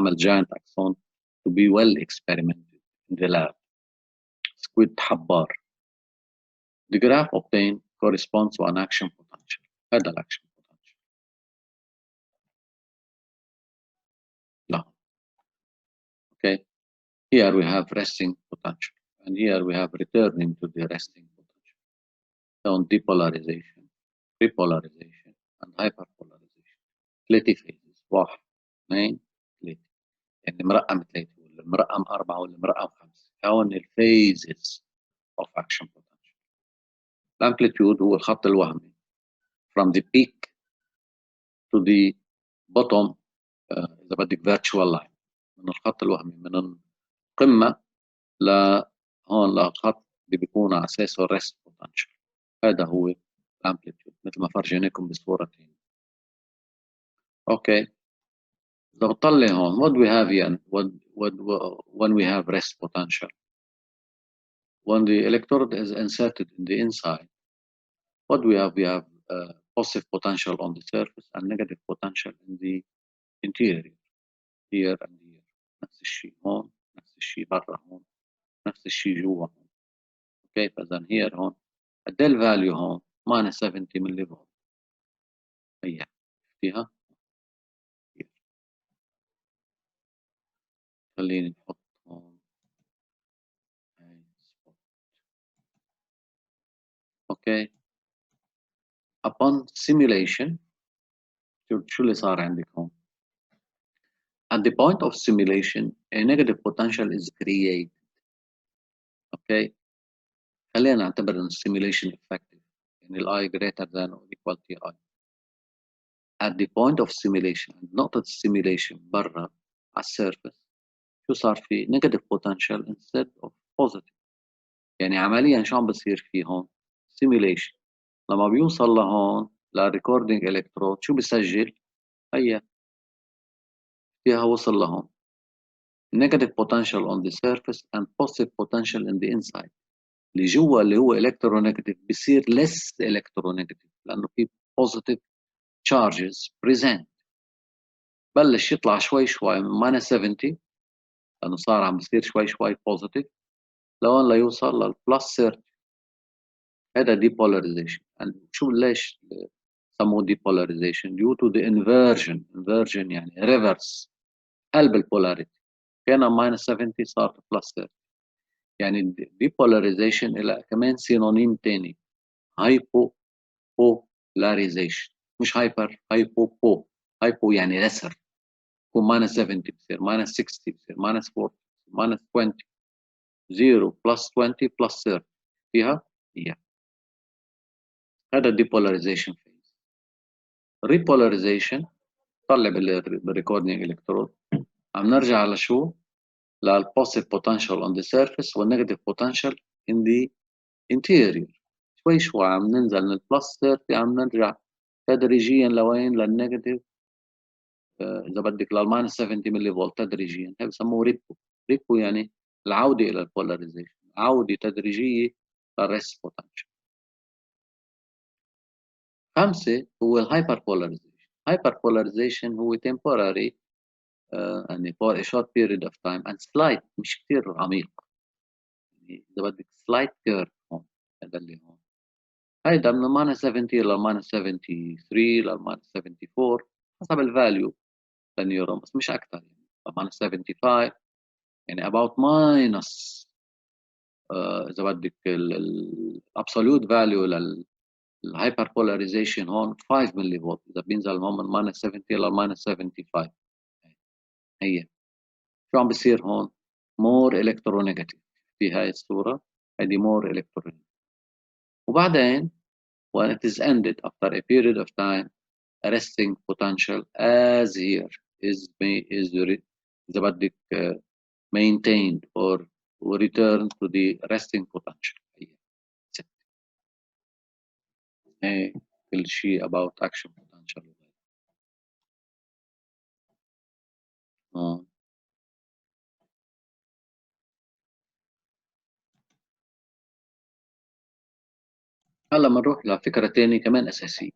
تعمل giant axon to be well experimented in the lab. squid حبار. The graph obtained corresponds to an action potential. هذا الأكشن potential. لا. Okay. Here we have resting potential, and here we have returning to the resting potential. On depolarization, repolarization, and hyperpolarization. 3 phases. 1 2 3. يعني مرقم 3 ولا مرقم 4 ولا مرقم 5. هون الphases of action potential. L'amplitude هو الخط الوهمي from the peak to the bottom إذا بدك virtual line. من الخط الوهمي من القمة لهون لخط اللي بيكون على أساسه rest potential. هذا هو الامبليتيود مثل ما فرجيناكم بصورتين. اوكي. إذا بطلع هون what we have here when we have rest potential, when the electrode is inserted in the inside, what we have positive potential on the surface and negative potential in the interior, here and here. نفس الشيء هون، نفس الشيء برا هون، نفس الشيء جوا هون. اوكي. فاذا هير هون قد ايه الفاليو هون؟ minus 70 ملي فولت. هي فيها. خليني نحط هون. اوكي. upon simulation شو اللي صار عندك هون؟ at the point of simulation a negative potential is created. اوكي. خلينا نعتبر ان simulation effective يعني ال I greater than or equal to I. at the point of simulation نقطة simulation برا على السيرفس شو صار في negative potential instead of positive. يعني عمليا شو عم بصير في هون؟ simulation لما بيوصل لهون للريكوردينج الكترود شو بيسجل؟ هي فيها وصل لهون negative potential on the surface and positive potential in the inside. اللي جوا اللي هو electronegative بيصير less electronegative لأنه في positive charges present. بلش يطلع شوي شوي من minus 70 لأنه صار عم بيصير شوي شوي positive لوين ليوصل للبلس 30. هذا depolarization. and شو ليش سموه depolarization؟ due to the inversion يعني reverse قلب البولاريتي. كان minus 70 صار plus 30. يعني depolarization إلى كمان سينونيم تاني hypopolarization مش hyper hypo يعني lesser. يكون minus 70 بصير minus 60 بصير minus 40 minus 20 0 plus 20 plus 30 فيها هي. هذا depolarization phase. repolarization طلع بالريكوردينج الكترود. عم نرجع لشو؟ للpositive potential on the surface والنيجاتيف potential in the interior. شوي شوي عم ننزل من البلس 30 عم نرجع تدريجيا لوين؟ للنيجاتيف اذا بدك للماينس 70 ملي فولت تدريجيا. هي بسموه ريبو يعني العوده الى البولاريزيشن، عوده تدريجيه للريست بوتنشال. 5 هو الهايبر بولاريزيشن. هايبر بولاريزيشن هو temporary يعني for a short period of time and slight مش كثير عميق. يعني اذا بدك slight curve هون هذا اللي هون. هيدا من minus 70 ل minus 73 ل minus 74 حسب الفاليو للنيورون بس مش اكثر. يعني minus 75 يعني about minus اذا بدك الابسوليوت فاليو للهايبر بولاريزيشن هون 5 ملي فولت اذا بينزل هون من minus 70 ل minus 75. هي شو عم بيصير هون؟ more electronegative في هاي الصورة. هذه more electronegative. وبعدين when it is ended after a period of time a resting potential as here is إذا بدك maintained or return to the resting potential. هي كل شيء about action potential. هلا بنروح لفكرة تانية كمان أساسية.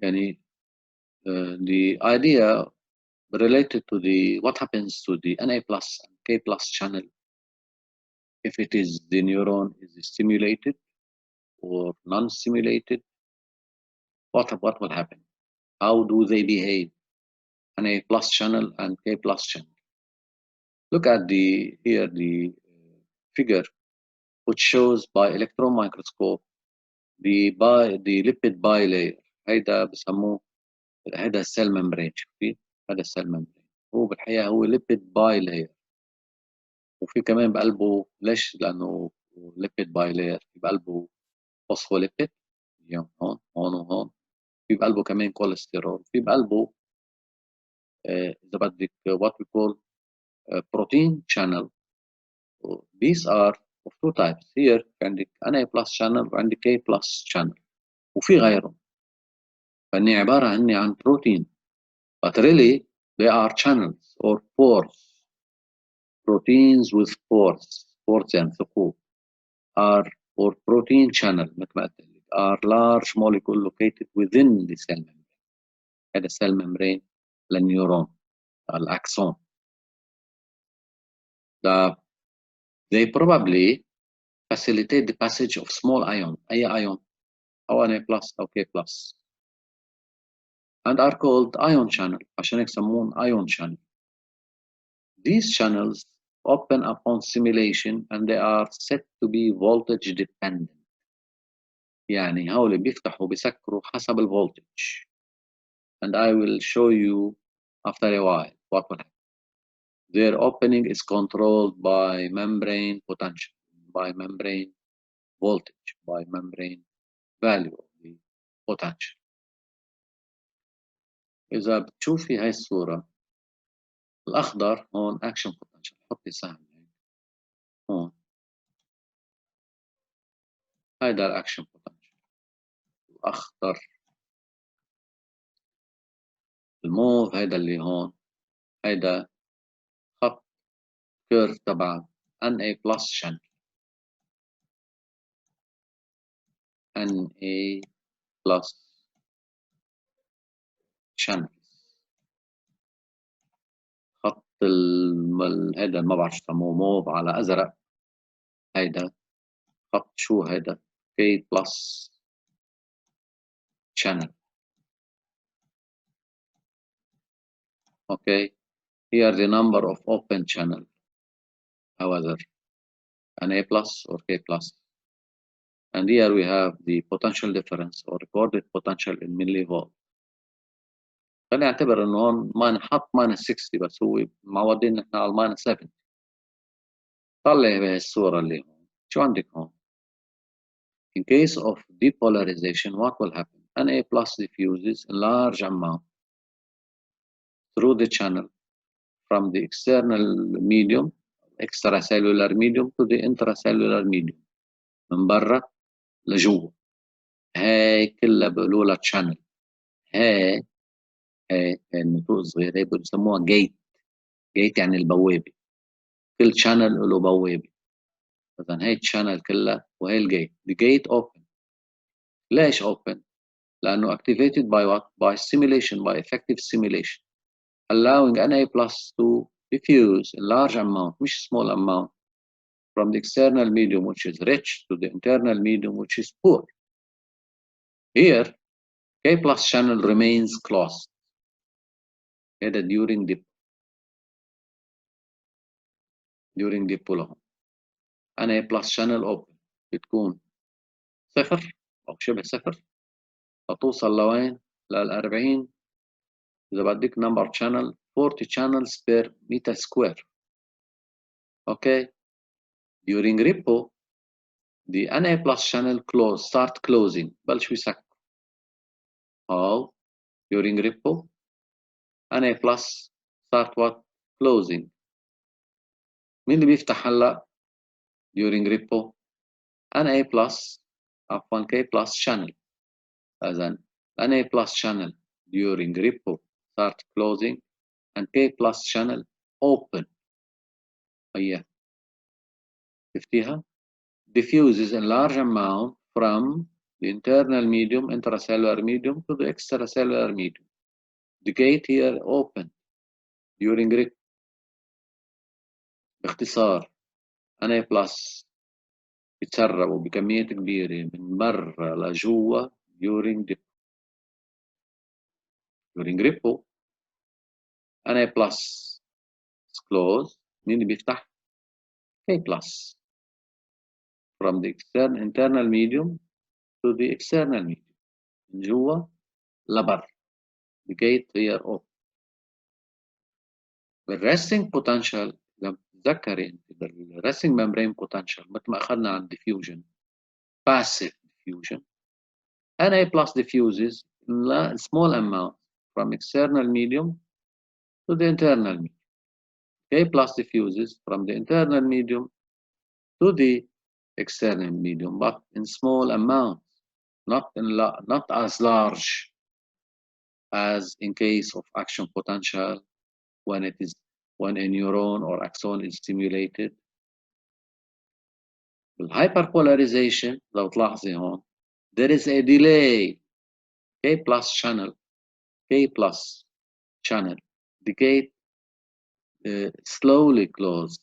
يعني the idea related to the what happens to the Na plus and K plus channel if it is the neuron is stimulated or non-stimulated. What will happen? How do they behave? Na plus channel and K plus channel. Look at the here the figure which shows by electron microscope the lipid bilayer. هيدا بسموه هذا السيل ممبرين. شوفي هذا السيل ممبرين هو بالحقيقه هو ليبيد باي لاير وفي كمان بقلبه ليش؟ لانه ليبيد باي لاير في بقلبه فوسفوليبيد هون هون وهون في بقلبه كمان كوليسترول في بقلبه اذا بدك what we call protein channel. These are of two types. here عندك Na plus channel وعندك K plus channel وفي غيرهم فاني عباره عن بروتين but really they are channels or pores. Proteins with pores يعني ثقوب are or protein channel مثل ما قلت لك are large molecule located within the cell membrane. هذا cell membrane للنيورون الأكسون. They probably facilitate the passage of small ion أي ion أو Na plus أو K plus and are called ion channel عشان هيك يسمون ion channel. These channels open upon stimulation and they are said to be voltage dependent. يعني هول بيفتحوا بيسكروا حسب الفولتج. And I will show you after a while what will happen. Their opening is controlled by membrane potential, by membrane voltage, by membrane value of the potential. إذا بتشوفي هاي الصورة الأخضر هون action potential. حطي سهم هون هيدا الأكشن potential. الأخضر الموف هيدا اللي هون هيدا خط كيرف تبع Na plus channel. Na plus channel. خط هيدا ما بعرف شو سموه موف على ازرق. هيدا خط شو هيدا K plus channel. Okay, here the number of open channel. However, Na plus or K plus. And here we have the potential difference or recorded potential in millivolt. خلينا نعتبر انه هون ما نحط minus 60 بس هو معودين نحن على minus 70. طلع بهي الصورة اللي هون. شو عندك هون؟ In case of depolarization, what will happen? Na plus diffuses in large amount through the channel from the external medium, extracellular medium to the intracellular medium. من برا لجوا. هاي كلها بيقولوا لها channel. هاي النطوق الصغيرة هاي بيسموها جيت. جيت يعني البوابة. كل channel له بوابة. إذا هاي الشانل كلها وهي الجيت. The gate open. ليش open؟ لأنه activated by what? By stimulation, by effective stimulation. Allowing Na plus to diffuse in large amount, مش small amount, from the external medium which is rich to the internal medium which is poor. Here, K plus channel remains closed. هذا during dipole. Na plus channel open بتكون صفر أو شبه صفر فتوصل لوين؟ لل 40 إذا بدك number channel 40 channels per meter square. Okay. During repo, the Na plus channel start closing. بلشوا يسكروا. How? During repo, Na plus start what? Closing. مين اللي بيفتح هلا؟ During repo, Na plus عفوا K plus channel. إذن Na plus channel during repo start closing and K plus channel open. هي شفتيها؟ diffuses in large amount from the internal medium, intracellular medium to the extracellular medium. the gate here open during rip. باختصار NA plus بتسربوا بكمية كبيرة من برا لجوا during dip. during ripple NA plus is closed. مين اللي بيفتح؟ K plus from the internal medium to the external medium. من جوا لبر. The gate here open. بالresting potential لما تتذكري انت بالresting membrane potential مثل ما اخذنا عن diffusion passive diffusion NA plus diffuses in a small amount from external medium to the internal medium. K plus diffuses from the internal medium to the external medium, but in small amounts, not as large as in case of action potential when a neuron or axon is stimulated. بالhyperpolarization لو تلاحظي هون there is a delay. K plus channel, K plus channel. The gate slowly close.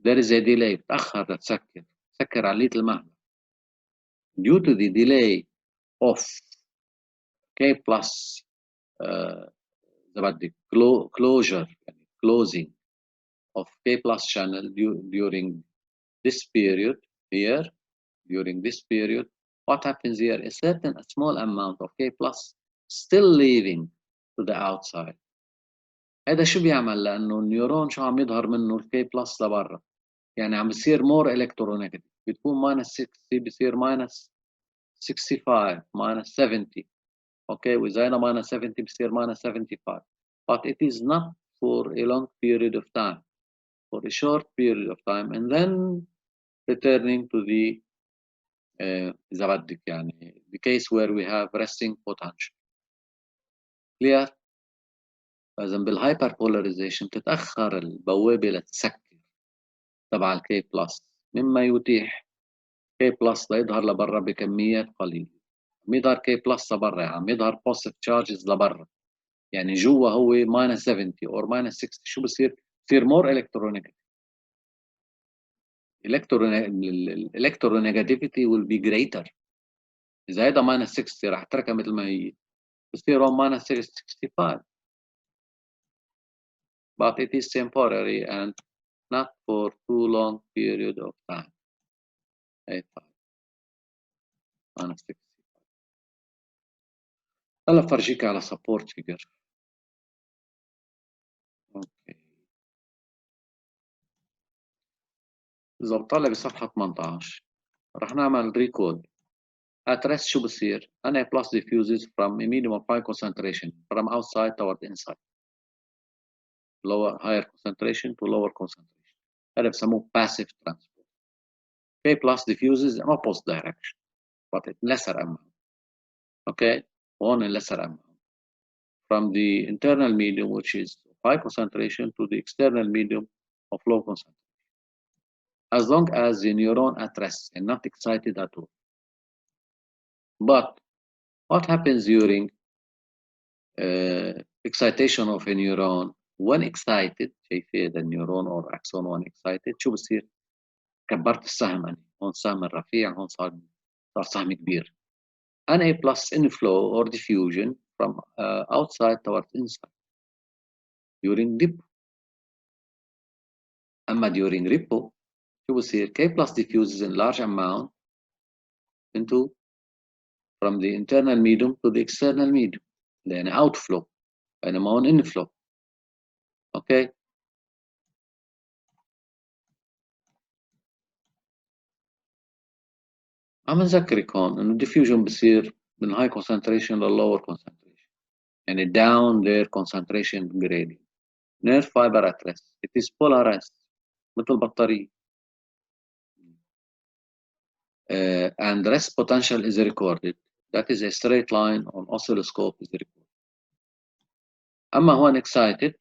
There is a delay. بتأخر لتسكر. تسكر عملية المهبل. Due to the delay of K plus closure, closing of K plus channel during this period here, during this period, what happens here? A small amount of K plus still leaving to the outside. هذا شو بيعمل؟ لأنه النيورون شو عم يظهر منه الكي بلس لبرا، يعني عم بصير مور الكترونيجاتيف، بتكون ماينس 60 بصير ماينس 65 ماينس 70. اوكي واذا هنا ماينس 70 بصير ماينس 75. but it is not for a long period of time, for a short period of time and then returning to the إذا بدك يعني the case where we have resting potential. clear؟ فإذا بالهايبربولاريزيشن تتأخر البوابة لتسكر تبع الكي بلس مما يتيح كي بلس ليظهر لبرا بكميات قليلة. عم يظهر كي بلس لبرا، عم يظهر بوزيتيف تشارجز لبرا، يعني جوا هو ماينس 70 or ماينس 60. شو بصير؟ بصير مور الكترونيجاتيف. الالكترونيجاتيفيتي will be greater. إذا هيدا ماينس 60 رح تركها مثل ما هي، بصير هون ماينس 65. but it is temporary and not for too long period of time. minus 65. هلا فرجيك على support figure. اوكي إذا بطلع بصفحة 18 رح نعمل ريكود. at rest شو بصير؟ NA plus diffuses from a medium of high concentration from outside toward inside. lower higher concentration to lower concentration. هذا بسموه passive transport. K plus diffuses in opposite direction but in lesser amount. Okay, one in lesser amount. From the internal medium which is high concentration to the external medium of low concentration. As long as the neuron at rest and not excited at all. But what happens during excitation of a neuron? When excited, شايفة the neuron or axon when excited شو بصير؟ كبرت السهم أنا، هون سهم الرفيع، هون صار سهم كبير. NA plus inflow or diffusion from outside towards inside during dip. أما during repo شو بصير؟ K plus diffuses in large amount into from the internal medium to the external medium. لأن outflow بينما هون inflow. اوكي عم نذكرك هون انه diffusion بصير من high concentration ل lower concentration، يعني down their concentration gradient. nerve fiber at rest it is polarized مثل البطارية. and rest potential is recorded. That is a straight line on oscilloscope is recorded. أما هون excited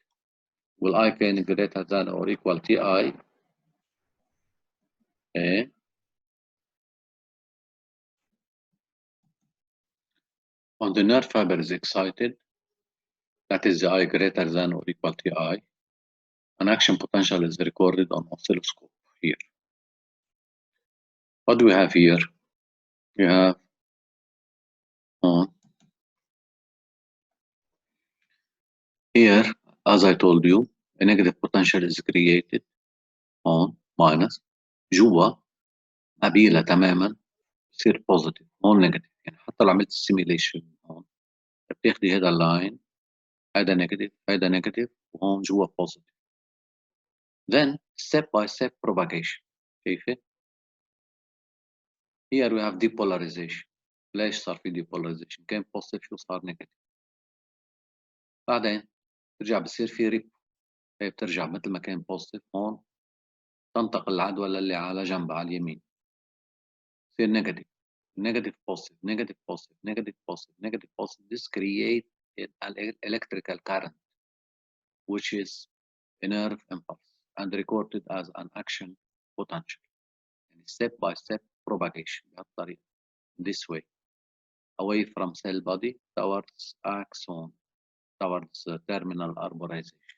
will I can greater than or equal TI. Okay. When the nerve fiber is excited that is the I greater than or equal to I. An action potential is recorded on oscilloscope here. What do we have here? We have on here, as I told you, a negative potential is created on minus جوا قبيلة تماما يصير بوزيتيف هون نيجاتيف. يعني حتى لو عملت السيميليشن هون بتاخدي هذا اللاين هذا نيجاتيف هذا نيجاتيف وهون جوا بوزيتيف. Then step by step propagation. شايفة؟ Here we have depolarization. ليش صار في depolarization؟ كان بوزيتيف شو صار نيجاتيف. بعدين بترجع بصير في ريب. هي بترجع مثل ما كان بوزيتيف هون تنتقل العدوى للي على جنب على اليمين. يصير نيجاتيف. Negative positive, negative positive, negative positive, negative positive. This creates an electrical current, which is a nerve impulse and recorded as an action potential. And step by step propagation بهالطريقة this way away from cell body towards axon towards terminal arborization.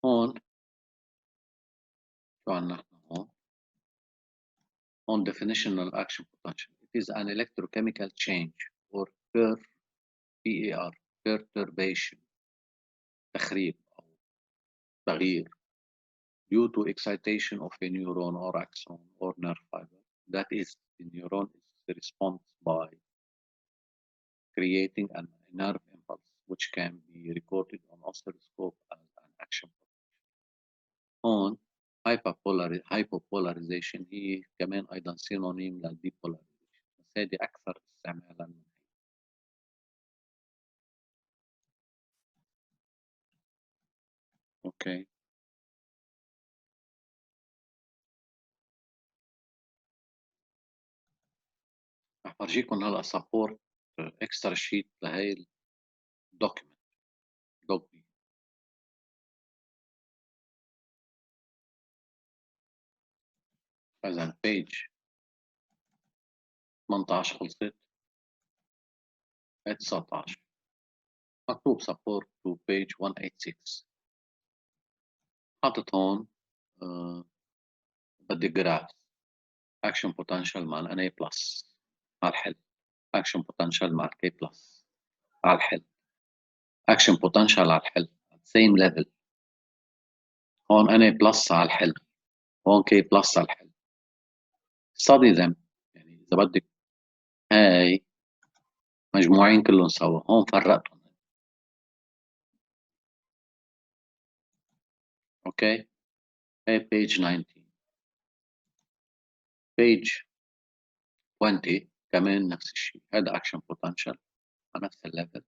هون شو عنا احنا هون؟ On definitional action potential. It is an electrochemical change or PER perturbation تخريب أو تغيير due to excitation of a neuron or axon or nerve fiber. That is, the neuron is responds by creating a nerve impulse which can be recorded on oscilloscope as an action potential. هون hypopolarization هي كمان أيضا سينونيم للديبولاريزيشن بس هذه أكثر استعمالا من هي. أوكي. رح فرجيكم هلا سبورت اكسترا شيت لهي الدوكيمنت دوك بي. إذا بيج 18 خلصت 19 مكتوب support to page 186 حاطط هون بدي جراف action potential مع ال NA plus على الحل action potential مع ال K plus على الحل action potential على الحل same level هون NA plus على الحل هون K plus على الحل study them يعني إذا بدك هاي مجموعين كلهم سوا هون فرقتهم اوكي هاي page 19 page 20 كمان نفس الشيء هذا action potential على نفس الليفل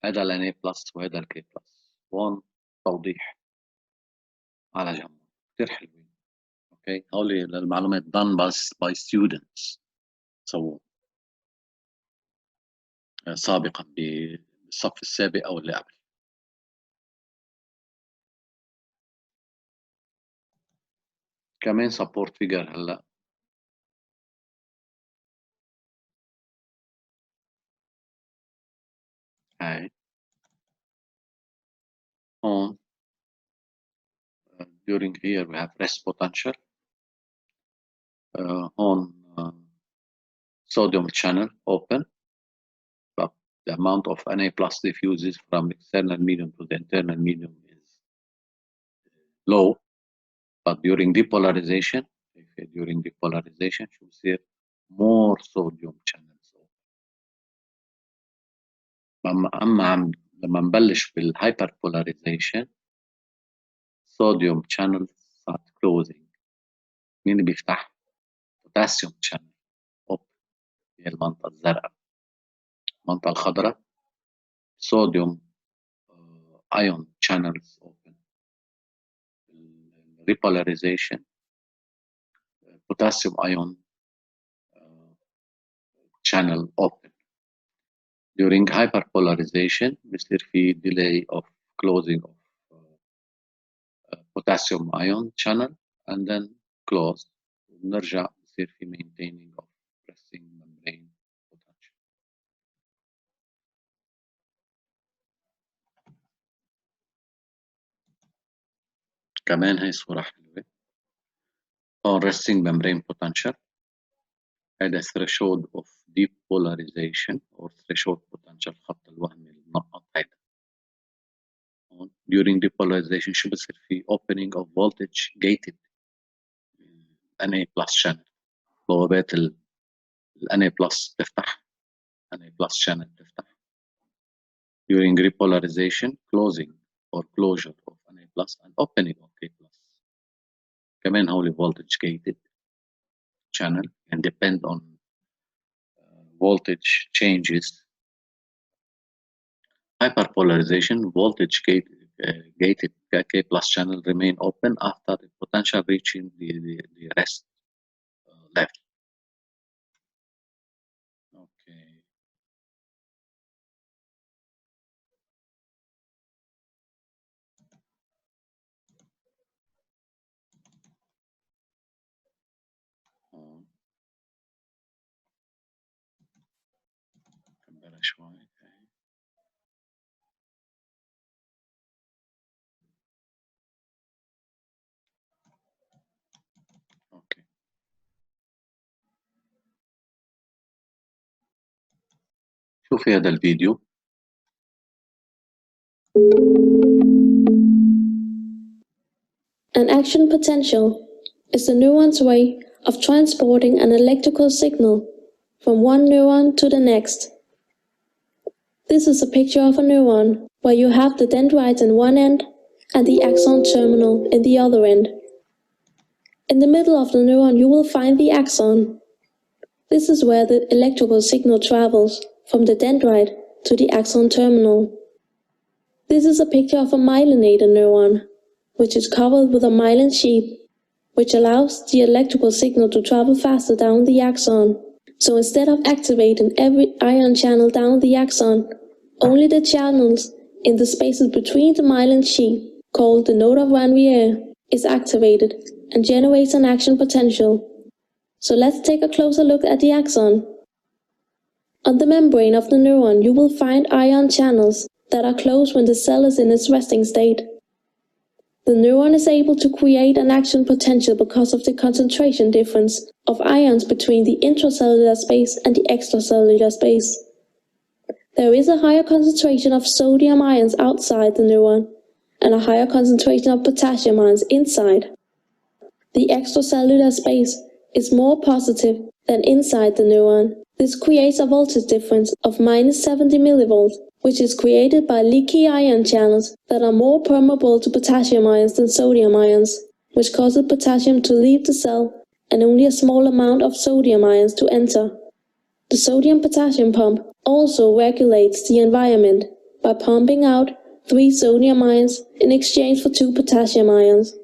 هذا ال NA بلس وهذا ال K بلس هون توضيح على جنب كثير حلوين اوكي هولي المعلومات done by students سووا سابقا بالصف السابق او اللي قبل. كمان سبورت فيجر هلا هاي هون during here we have rest potential on sodium channel open but the amount of Na plus diffuses from external medium to the internal medium is low but during depolarization شو بصير more sodium channels اما لما نبلش بالهايبربولاريزيشن صوديوم channels start closing. مين اللي بيفتح؟ بوتاسيوم channel اوب هي المنطقة الزرقاء. المنطقة الخضراء صوديوم ion channels open. repolarization potassium ion channel open. During hyperpolarization بيصير في delay of closing of potassium ion channel and then close ونرجع بصير في maintaining of pressing membrane potential. كمان هي صورة حلوة. on resting membrane potential هذا threshold of depolarization or threshold potential خط الوهم المنقط هذا. during depolarization شو بصير في opening of voltage gated Na plus channel، بوابات ال Na plus تفتح، Na plus channel تفتح. during repolarization closing or closure of Na plus and opening of K plus. كمان هولي voltage gated channel and depend on voltage changes. Hyperpolarization voltage gated K plus channel remain open after the potential reaching the rest level. Okay. كبرها شوي. اوكي. شوفي هذا الفيديو. An action potential is the neuron's way of transporting an electrical signal from one neuron to the next. This is a picture of a neuron where you have the dendrites in one end and the axon terminal in the other end. In the middle of the neuron you will find the axon. This is where the electrical signal travels from the dendrite to the axon terminal. This is a picture of a myelinated neuron, which is covered with a myelin sheath, which allows the electrical signal to travel faster down the axon. So instead of activating every ion channel down the axon, only the channels in the spaces between the myelin sheath, called the node of Ranvier, is activated and generates an action potential. So let's take a closer look at the axon. On the membrane of the neuron you will find ion channels that are closed when the cell is in its resting state. The neuron is able to create an action potential because of the concentration difference of ions between the intracellular space and the extracellular space. There is a higher concentration of sodium ions outside the neuron and a higher concentration of potassium ions inside. The extracellular space is more positive than inside the neuron. This creates a voltage difference of -70 mV, which is created by leaky ion channels that are more permeable to potassium ions than sodium ions, which causes potassium to leave the cell and only a small amount of sodium ions to enter. The sodium-potassium pump also regulates the environment by pumping out 3 sodium ions in exchange for 2 potassium ions.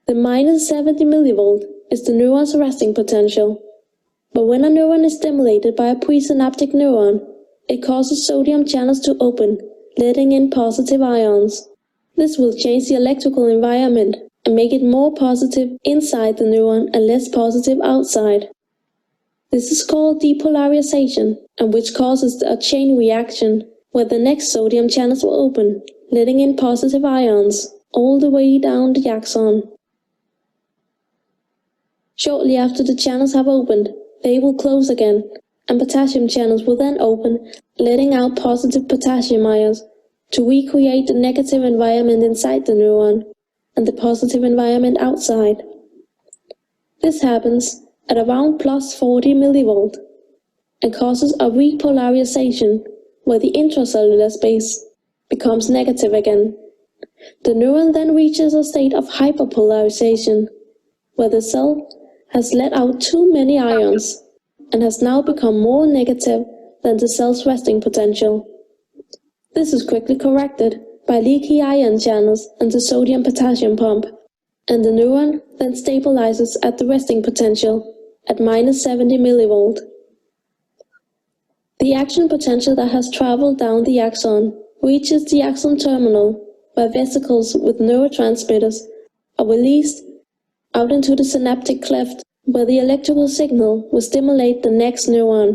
The -70 mV is the neuron's resting potential, but when a neuron is stimulated by a presynaptic neuron, it causes sodium channels to open, letting in positive ions. This will change the electrical environment and make it more positive inside the neuron and less positive outside. This is called depolarization, and which causes a chain reaction where the next sodium channels will open, letting in positive ions all the way down the axon. Shortly after the channels have opened, they will close again, and potassium channels will then open, letting out positive potassium ions to recreate the negative environment inside the neuron and the positive environment outside. This happens at around +40 mV and causes a repolarization where the intracellular space becomes negative again. The neuron then reaches a state of hyperpolarization where the cell has let out too many ions and has now become more negative than the cell's resting potential. This is quickly corrected by leaky ion channels and the sodium-potassium pump, and the neuron then stabilizes at the resting potential at -70 mV. The action potential that has traveled down the axon reaches the axon terminal, where vesicles with neurotransmitters are released out into the synaptic cleft, where the electrical signal will stimulate the next neuron.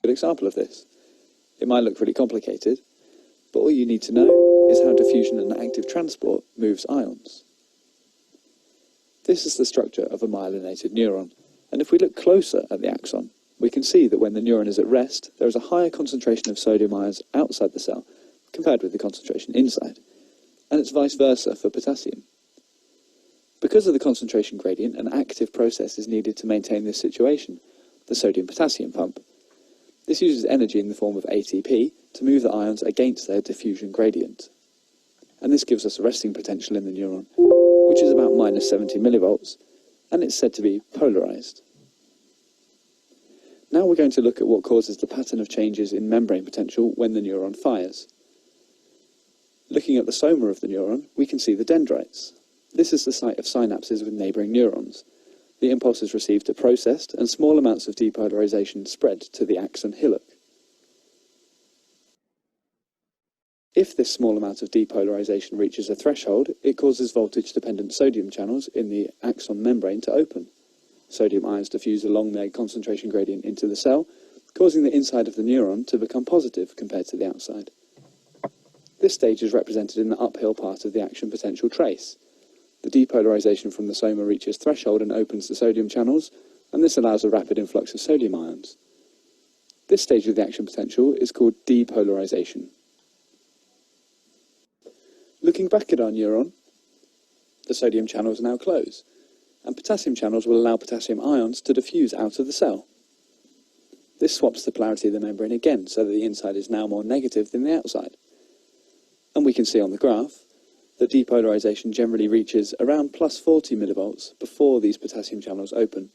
good example of this. It might look really complicated, but all you need to know is how diffusion and active transport moves ions. This is the structure of a myelinated neuron, and if we look closer at the axon, we can see that when the neuron is at rest, there is a higher concentration of sodium ions outside the cell compared with the concentration inside, and it's vice versa for potassium. Because of the concentration gradient, an active process is needed to maintain this situation, the sodium-potassium pump. This uses energy in the form of ATP to move the ions against their diffusion gradient. And this gives us a resting potential in the neuron, which is about minus 70 millivolts, and it's said to be polarized. Now we're going to look at what causes the pattern of changes in membrane potential when the neuron fires. Looking at the soma of the neuron, we can see the dendrites. This is the site of synapses with neighbouring neurons. The impulses received are processed, and small amounts of depolarization spread to the axon hillock. If this small amount of depolarization reaches a threshold, it causes voltage-dependent sodium channels in the axon membrane to open. Sodium ions diffuse along their concentration gradient into the cell, causing the inside of the neuron to become positive compared to the outside. This stage is represented in the uphill part of the action potential trace. The depolarization from the soma reaches threshold and opens the sodium channels, and this allows a rapid influx of sodium ions. This stage of the action potential is called depolarization. Looking back at our neuron, the sodium channels now close, and potassium channels will allow potassium ions to diffuse out of the cell. This swaps the polarity of the membrane again, so that the inside is now more negative than the outside. And we can see on the graph that depolarization generally reaches around plus 40 millivolts before these potassium channels open.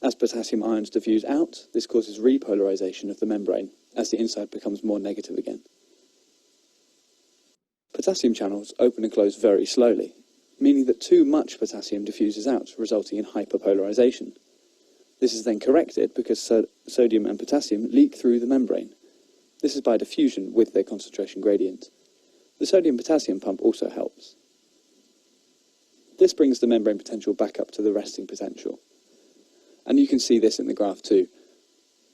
As potassium ions diffuse out, this causes repolarization of the membrane, as the inside becomes more negative again. Potassium channels open and close very slowly, meaning that too much potassium diffuses out, resulting in hyperpolarization. This is then corrected because sodium and potassium leak through the membrane. This is by diffusion with their concentration gradient. The sodium-potassium pump also helps. This brings the membrane potential back up to the resting potential. And you can see this in the graph too.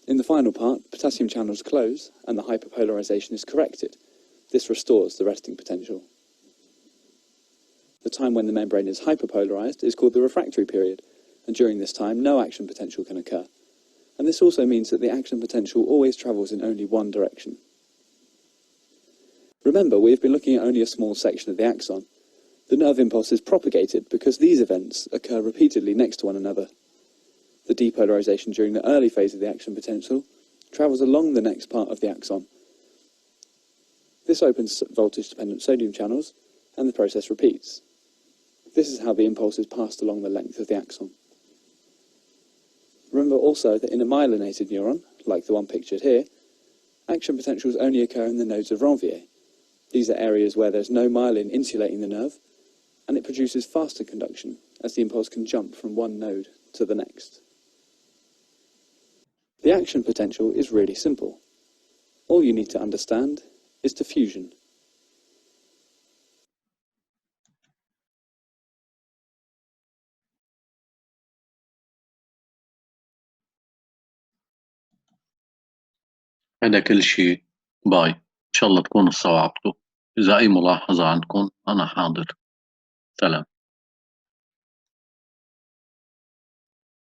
In the final part, potassium channels close and the hyperpolarization is corrected. This restores the resting potential. The time when the membrane is hyperpolarized is called the refractory period, and during this time no action potential can occur. And this also means that the action potential always travels in only one direction. Remember, we have been looking at only a small section of the axon. The nerve impulse is propagated because these events occur repeatedly next to one another. The depolarization during the early phase of the action potential travels along the next part of the axon. This opens voltage-dependent sodium channels, and the process repeats. This is how the impulse is passed along the length of the axon. Remember also that in a myelinated neuron, like the one pictured here, action potentials only occur in the nodes of Ranvier. These are areas where there's no myelin insulating the nerve, and it produces faster conduction, as the impulse can jump from one node to the next. The action potential is really simple. All you need to understand is diffusion. هذا كل شيء. باي. إن شاء الله تكونوا استوعبتوا. إذا أي ملاحظة عندكم أنا حاضر. سلام.